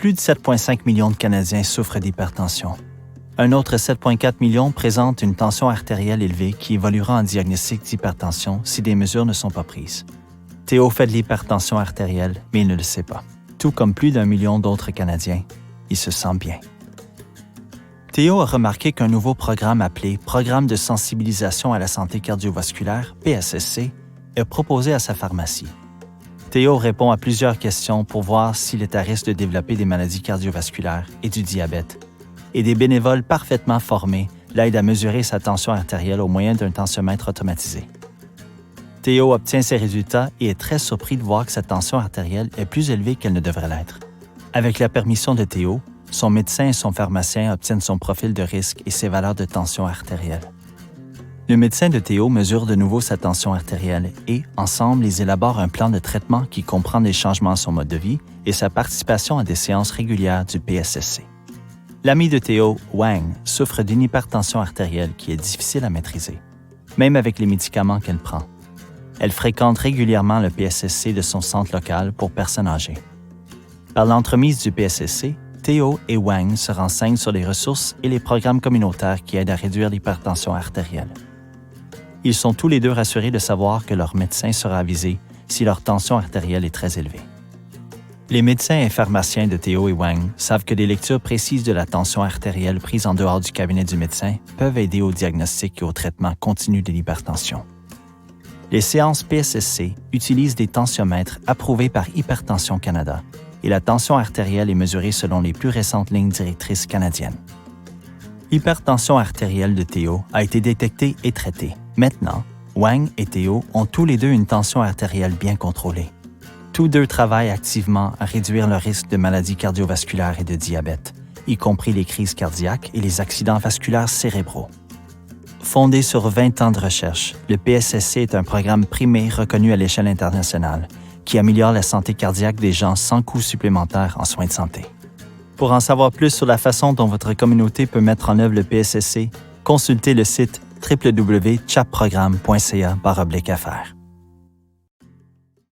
Plus de 7,5 millions de Canadiens souffrent d'hypertension. Un autre 7,4 millions présente une tension artérielle élevée qui évoluera en diagnostic d'hypertension si des mesures ne sont pas prises. Théo fait de l'hypertension artérielle, mais il ne le sait pas. Tout comme plus d'1 million d'autres Canadiens, il se sent bien. Théo a remarqué qu'un nouveau programme appelé Programme de sensibilisation à la santé cardiovasculaire, PSSC, est proposé à sa pharmacie. Théo répond à plusieurs questions pour voir s'il est à risque de développer des maladies cardiovasculaires et du diabète, et des bénévoles parfaitement formés l'aident à mesurer sa tension artérielle au moyen d'un tensiomètre automatisé. Théo obtient ses résultats et est très surpris de voir que sa tension artérielle est plus élevée qu'elle ne devrait l'être. Avec la permission de Théo, son médecin et son pharmacien obtiennent son profil de risque et ses valeurs de tension artérielle. Le médecin de Théo mesure de nouveau sa tension artérielle et, ensemble, ils élaborent un plan de traitement qui comprend des changements à son mode de vie et sa participation à des séances régulières du PSSC. L'ami de Théo, Wang, souffre d'une hypertension artérielle qui est difficile à maîtriser, même avec les médicaments qu'elle prend. Elle fréquente régulièrement le PSSC de son centre local pour personnes âgées. Par l'entremise du PSSC, Théo et Wang se renseignent sur les ressources et les programmes communautaires qui aident à réduire l'hypertension artérielle. Ils sont tous les deux rassurés de savoir que leur médecin sera avisé si leur tension artérielle est très élevée. Les médecins et pharmaciens de Théo et Wang savent que des lectures précises de la tension artérielle prises en dehors du cabinet du médecin peuvent aider au diagnostic et au traitement continu de l'hypertension. Les séances PSSC utilisent des tensiomètres approuvés par Hypertension Canada et la tension artérielle est mesurée selon les plus récentes lignes directrices canadiennes. L'hypertension artérielle de Théo a été détectée et traitée. Maintenant, Wang et Théo ont tous les deux une tension artérielle bien contrôlée. Tous deux travaillent activement à réduire le risque de maladies cardiovasculaires et de diabète, y compris les crises cardiaques et les accidents vasculaires cérébraux. Fondé sur 20 ans de recherche, le PSSC est un programme primé reconnu à l'échelle internationale qui améliore la santé cardiaque des gens sans coût supplémentaire en soins de santé. Pour en savoir plus sur la façon dont votre communauté peut mettre en œuvre le PSSC, consultez le site www.chapprogramme.ca/affaires.